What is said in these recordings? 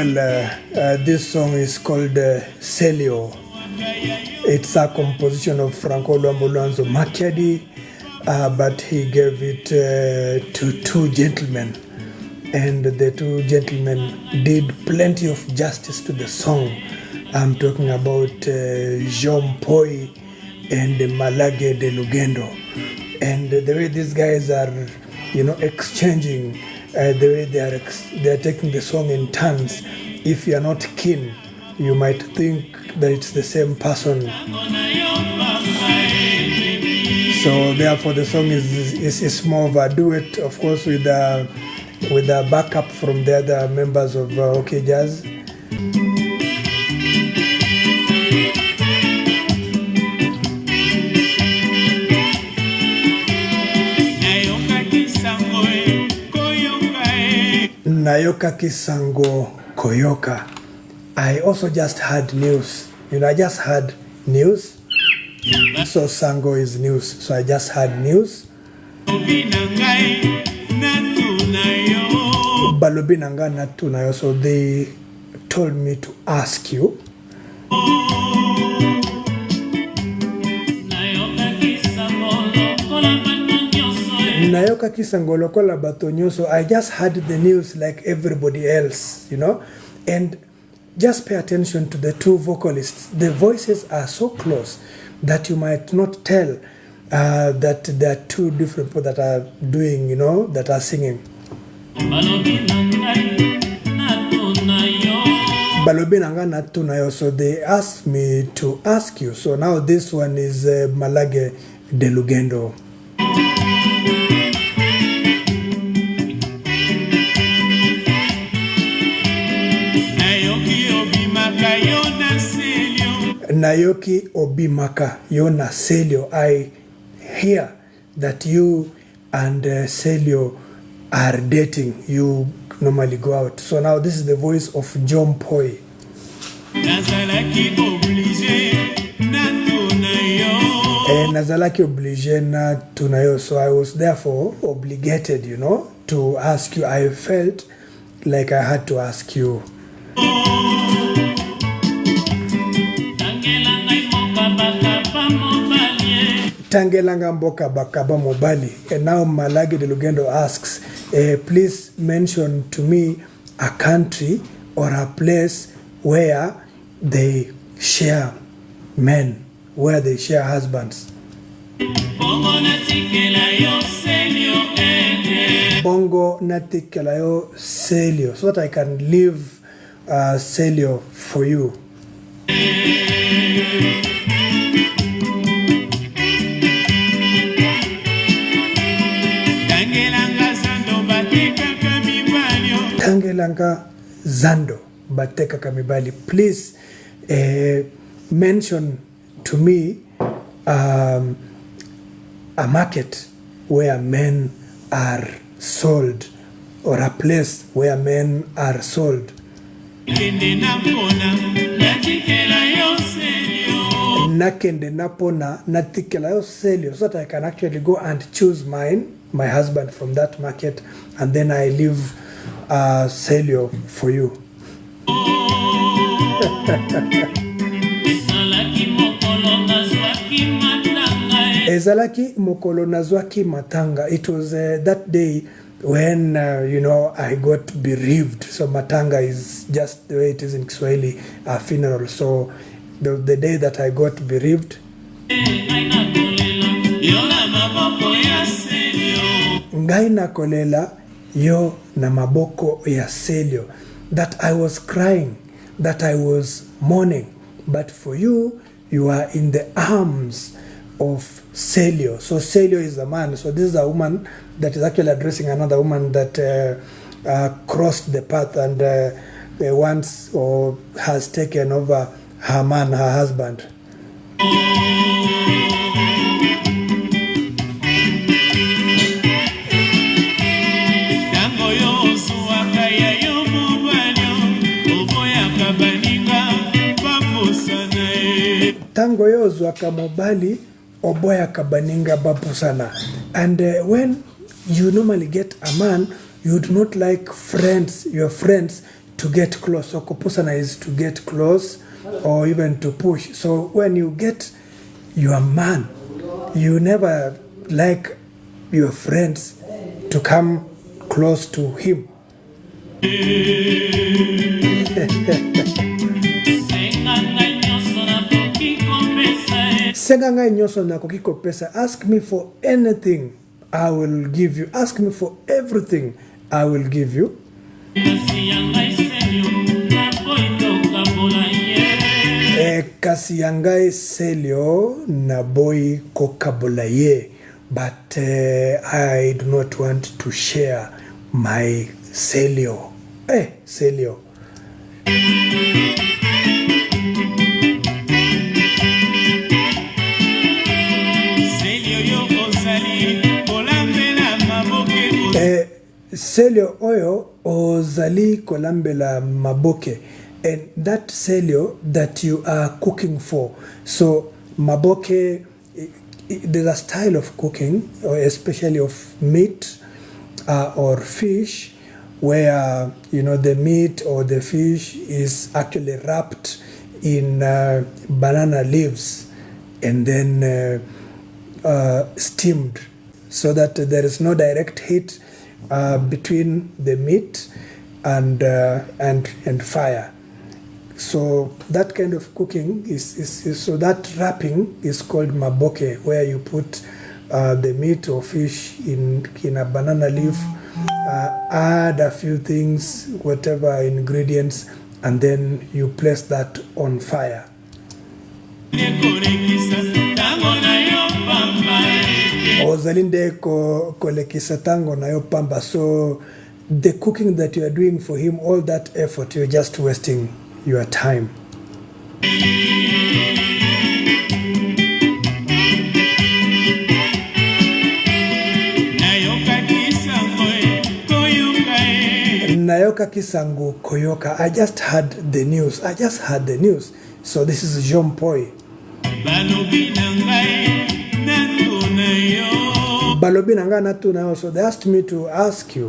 This song is called Celio. It's a composition of Franco Luambo Makiadi, but he gave it to two gentlemen. And the two gentlemen did plenty of justice to the song. I'm talking about Mpoy and Malage de Lugendo. And the way these guys are, exchanging, the way they are taking the song in turns. If you are not keen, you might think that it's the same person. So therefore, the song is more of a duet, of course, with a backup from the other members of OK Jazz. Nayoka Kisango Koyoka. I also just had news. I just had news. So Sango is news. So I just had news. Balobinanga natunayo. So they told me to ask you. Nayoka Kisangolo kola batonyo. So I just had the news like everybody else, and just pay attention to the two vocalists. The voices are so close that you might not tell that there are two different people that are doing, that are singing. Balobinanga natunayo. So they asked me to ask you. So now this one is Malage de Lugendo. Nayoki Obimaka Yona Celio. I hear that you and Celio are dating. You normally go out. So now this is the voice of Mpoy. Nazalaki oblige na tunayo. So I was therefore obligated, to ask you. I felt like I had to ask you. Tangelanga mboka bakaba mobali. And now Malage de Lugendo asks, please mention to me a country or a place where they share men, where they share husbands. Bongo natikelayo Celio, so that I can leave Celio for you. Tangelanga Zando Bateka Kamibali. Please mention to me a market where men are sold, or a place where men are sold. Nakende napona natikelayo Celio, so that I can actually go and choose my husband from that market, and then I leave Celio for you. Ezalaki mokolo nazwaki matanga. It was that day when I got bereaved. So matanga is just the way it is in Kiswahili, a funeral. So the day that I got bereaved, ngai nakolela yo na maboko ya Celio, that I was crying, that I was mourning. But for you, you are in the arms of Celio. So Celio is a man. So this is a woman that is actually addressing another woman that crossed the path and once or has taken over her man, her husband. Tango yozu akamobali oboya kabaninga babusana. And when you normally get a man, you would not like your friends to get close. So kopusana is to get close or even to push. So when you get your man, you never like your friends to come close to him. Senga nyoso na kukiko pesa. Ask me for anything, I will give you. Ask me for everything, I will give you. Kasi yangai Celio na boy kokabolaye, but I do not want to share my Celio. Celio. Celio oyo ozali kolambela maboke, and that Celio that you are cooking for. So maboke, there's a style of cooking, or especially of meat or fish, where the meat or the fish is actually wrapped in banana leaves and then steamed, so that there is no direct heat between the meat and fire. So that kind of cooking is so that wrapping is called maboke, where you put the meat or fish in a banana leaf, add a few things, whatever ingredients, and then you place that on fire. Ozalinde kolekisa tango na yo pamba. So the cooking that you are doing for him, all that effort, you're just wasting your time. Nayoka kisangu koyoka. I just heard the news. So this is Mpoy. Balobi nanga natu nayo. So they asked me to ask you,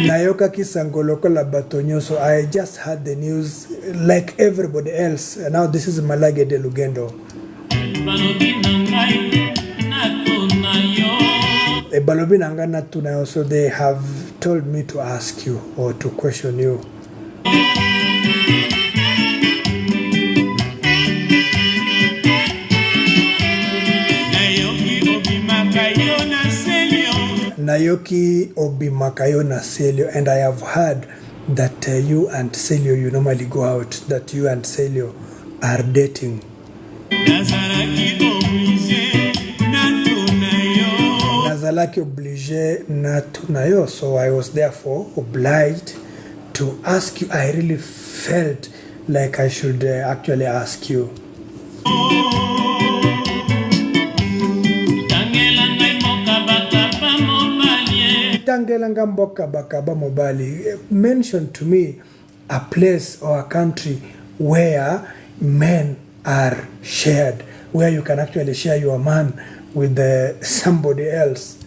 Nayoka kisangolo kola batonyo. So I just heard the news like everybody else. And now this is Malage de Lugendo. Balobi nanga natu nayo. So they have told me to ask you or to question you. Nayoki obi makayo na Celio, and I have heard that you and Celio, you normally go out, that you and Celio are dating. Nazalaki oblige natunayo. So I was therefore obliged to ask you. I really felt like I should actually ask you. Tangelanga mboka bakaba mobali. Mention to me a place or a country where men are shared, where you can actually share your man with somebody else.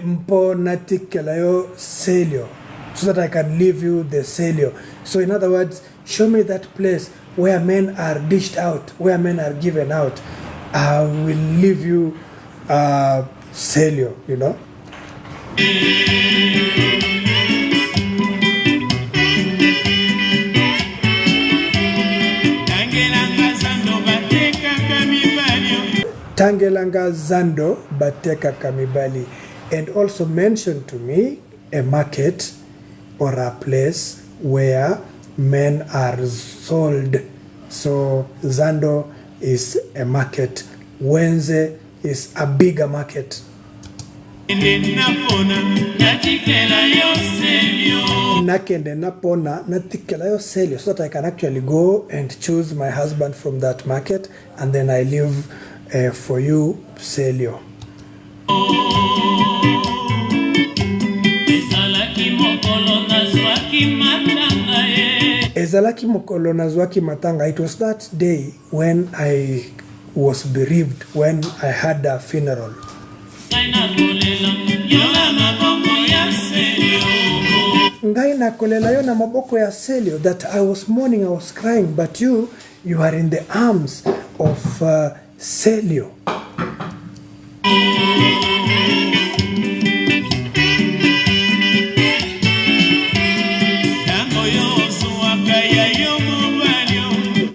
Mpo natikela yo Celio, so that I can leave you the Celio. So in other words, show me that place where men are dished out, where men are given out. I will leave you Celio, Tangelanga Zando Bateka Kamibali. And also mention to me a market or a place where men are sold. So Zando is a market. Wenze is a bigger market. Nakende napona natikela yo Celio, so that I can actually go and choose my husband from that market, and then I leave for you Celio. Ezalaki mokolo nazwaki matanga. It was that day when I was bereaved, when I had a funeral. Ngai nakolela yo na maboko ya Celio, that I was mourning, I was crying, but you are in the arms of Celio.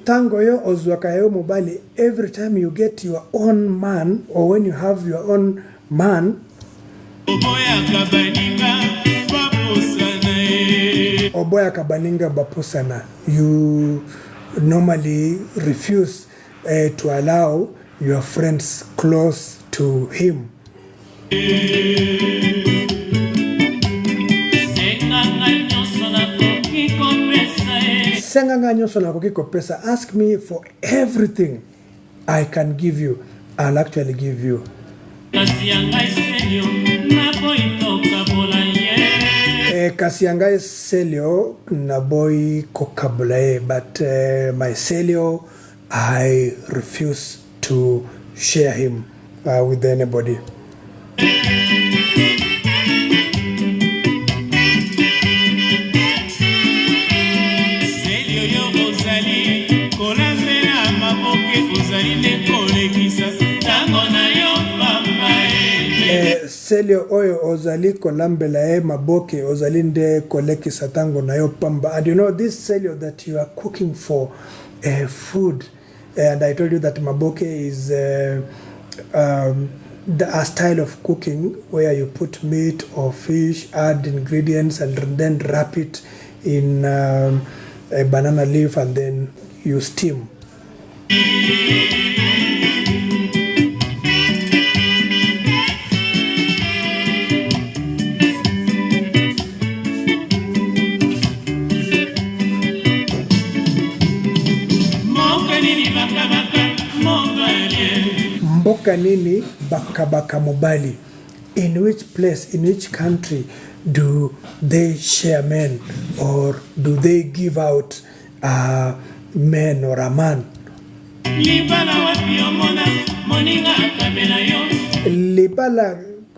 Tango yo ozuaka yo mobali. Every time you get your own man, or when you have your own man, Oboya kabaninga bapusana, you normally refuse to allow your friends close to him. Ask me for everything I can give you. I'll actually give you. Kasiangai Celio na boy kokabulae, but my Celio, I refuse to share him with anybody. Celio oyo ozali kolambela maboke ozali nde koleki satango na yo pamba. And you know this Celio that you are cooking for food, and I told you that maboke is a style of cooking where you put meat or fish, add ingredients, and then wrap it in a banana leaf, and then you steam. Mboka nini bakabaka mobali? In which place, in which country do they share men, or do they give out men or a man? Libala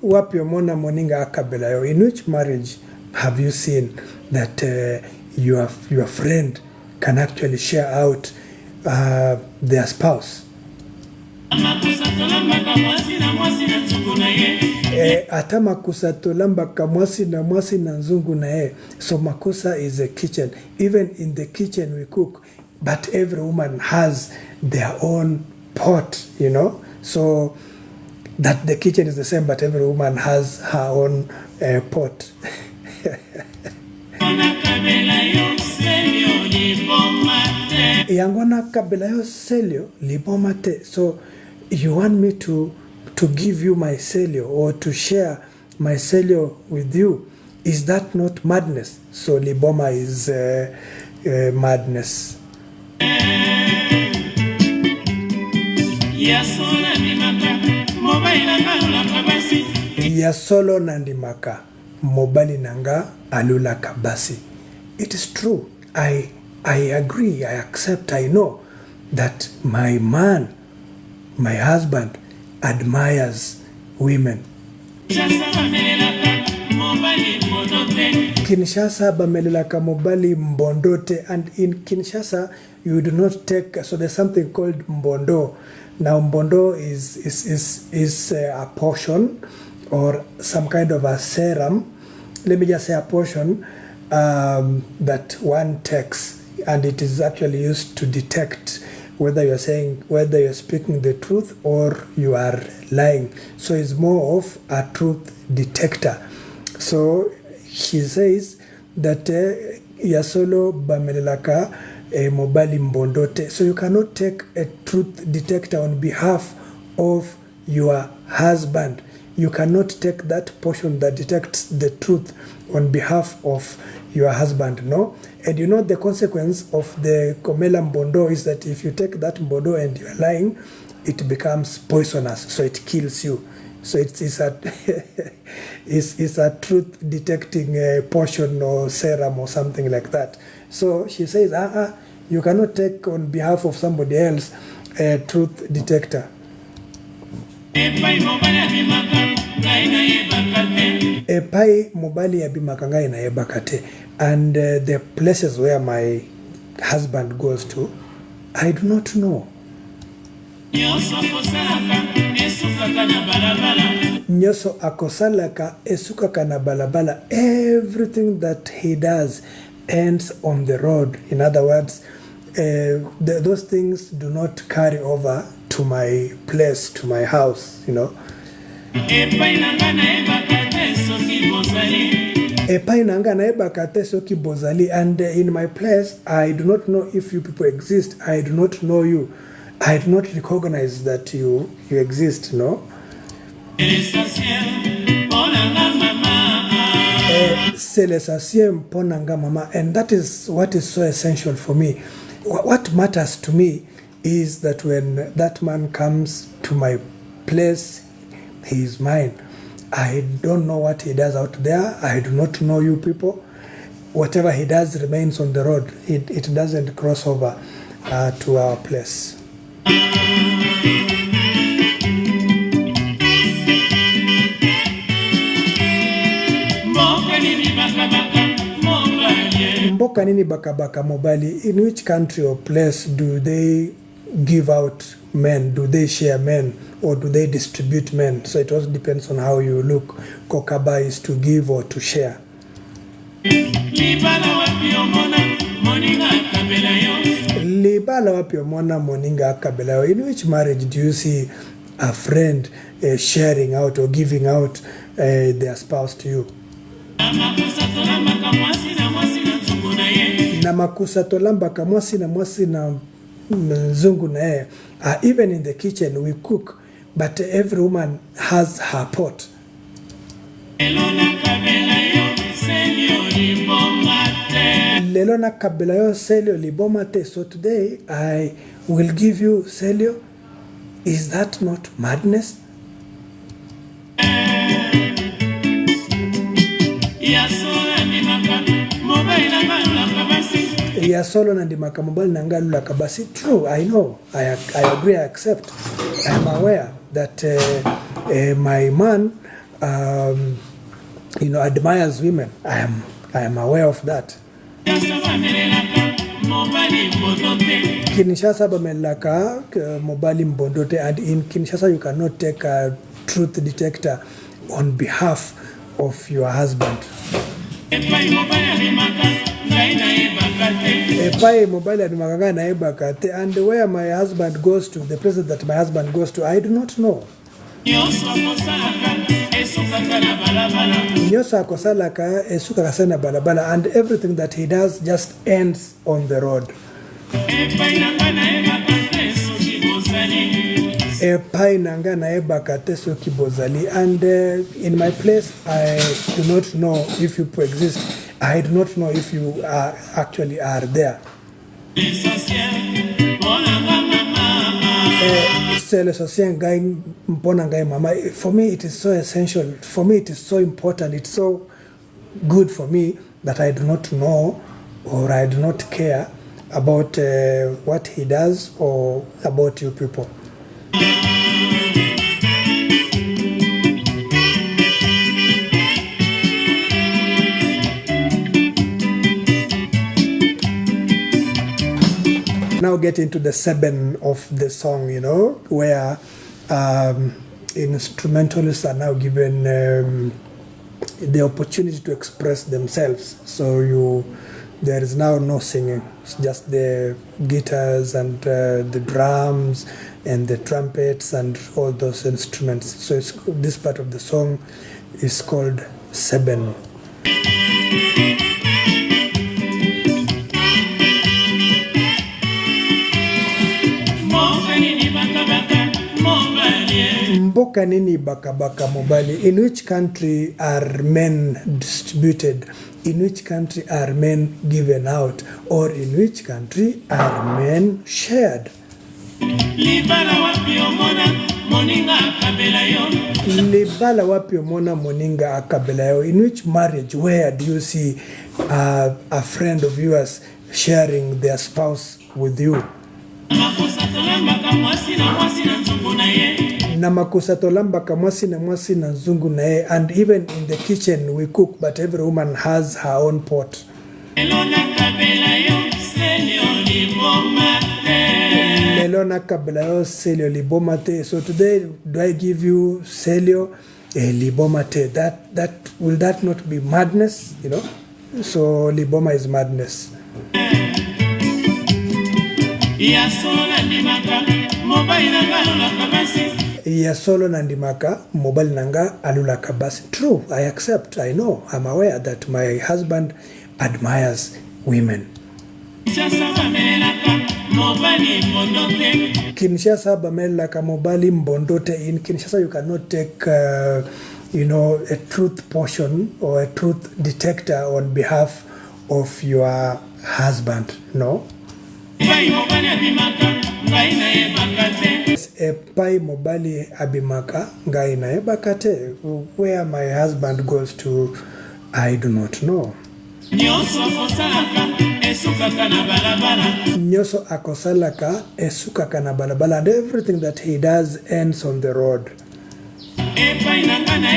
wapi omona moninga akabela yo? In which marriage have you seen that your friend can actually share out their spouse? Ata makusa tolamba kamwasi na mwasi na nzungu na ye. So makusa is a kitchen. Even in the kitchen we cook, but every woman has their own pot, you know. So that the kitchen is the same, but every woman has her own pot. Yangwana kabela yo Celio libomate. So you want me to give you my Celio, or to share my Celio with you? Is that not madness? So liboma is madness. Yasolo nandimaka mobali nanga alula kabasi. It is true. I agree, I accept, I know that my man, my husband, admires women. Kinshasa bamelelaka mobali mbondote, and in Kinshasa you do not take, so there's something called mbondo. Now mbondo is a portion or some kind of a serum, let me just say a portion that one takes, and it is actually used to detect whether you're speaking the truth or you are lying. So it's more of a truth detector. So he says that yasolo bamelelaka mobali mbondote. So you cannot take a truth detector on behalf of your husband. You cannot take that portion that detects the truth on behalf of your husband, no? And you know the consequence of the komela mbondo is that if you take that mbondo and you are lying, it becomes poisonous, so it kills you. So it's a it's a truth detecting portion or serum or something like that. So she says, you cannot take on behalf of somebody else a truth detector. Epai mobali yabimaka ngai nayebaka te. And the places where my husband goes to, I do not know. Nyoso akosalaka esukaka na balabala. Everything that he does ends on the road. In other words, those things do not carry over to my place, to my house, you know. Epai nanga naebaka te soki bozali. And in my place, I do not know if you people exist. I do not know you. I do not recognize that you exist, no? C'est l'essentiel mponanga mama. And that is what is so essential for me. What matters to me is that when that man comes to my place, he is mine. I don't know what he does out there. I do not know you people. Whatever he does remains on the road. It doesn't cross over to our place. Mboka nini bakabaka mobali? In which country or place do they give out men? Do they share men or do they distribute men? So it also depends on how you look. Kokaba is to give or to share. Libala wapi omona moninga akabelayo. In which marriage do you see a friend sharing out or giving out their spouse to you? Na makusa tolamba kamwasi na mwasi na mzungu na yeye. Even in the kitchen we cook, but every woman has her pot. Lelona kabelayo Celio libomate. So today I will give you Celio. Is that not madness? Ya solo na ndimaka mobile na ngalula kabasi. True, I know. I agree, I accept. I am aware that my man admires women. I am aware of that. Kinshasa bamelaka mobile mbondote, and in Kinshasa you cannot take a truth detector on behalf of your husband. Epai mobile adimaka na ebakate. And where my husband goes to, the place that my husband goes to, I do not know. Nyosa akosalaka esukaka sana balabala, and everything that he does just ends on the road. Epai nanga naebaka te soki bozali. And in my place, I do not know if you exist. I do not know if you actually are there. For me, it is so essential. For me, it is so important. It's so good for me that I do not know or I do not care about what he does or about you people. Now get into the 7 of the song, where instrumentalists are now given the opportunity to express themselves. So there is now no singing. It's just the guitars and the drums and the trumpets and all those instruments. So this part of the song is called 7. Mboka nini bakabaka mobali? In which country are men distributed? In which country are men given out? Or in which country are men shared? Libala wapi omona moninga akabelayo. In which marriage, where do you see a friend of yours sharing their spouse with you. Na makosa tolambaka mwasi na nzungu na ye. And even in the kitchen we cook, but every woman has her own pot. Melona kabela yo Celio libomate. So today, do I give you Celio libomate? That will that not be madness? You know. So liboma is madness. Ya solo nandimaka mobile nanga alula kabasi. True, I accept. I know. I'm aware that my husband admires women. Kinshasa bamelaka mobali mbondote. In Kinshasa you cannot take a truth portion or a truth detector on behalf of your husband. No. Epai mobali abimaka ngai na ebakate. Where my husband goes to, I do not know. Nyoso akosalaka esuka kana balabala, and everything that he does ends on the road. Epai nanga na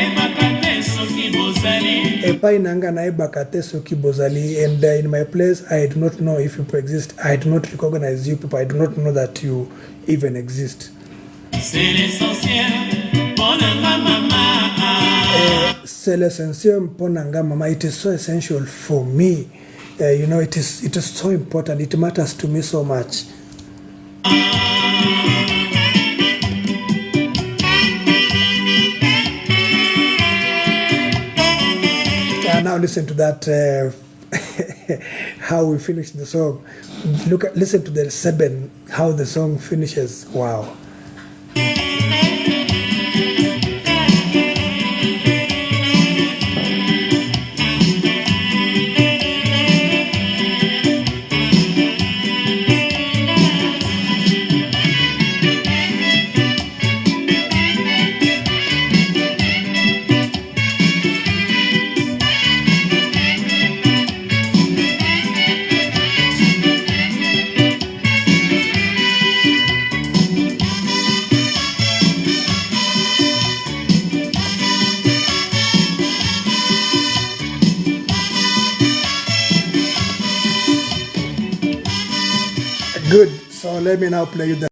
ebakate soki bozali. And in my place, I do not know if you exist. I do not recognize you people. I do not know that you even exist. C'est l'essentiel ponanga mama. It is so essential for me. It is so important. It matters to me so much. Now listen to that. How we finish the song. Listen to the 7. How the song finishes. Wow. Good. So let me now play you the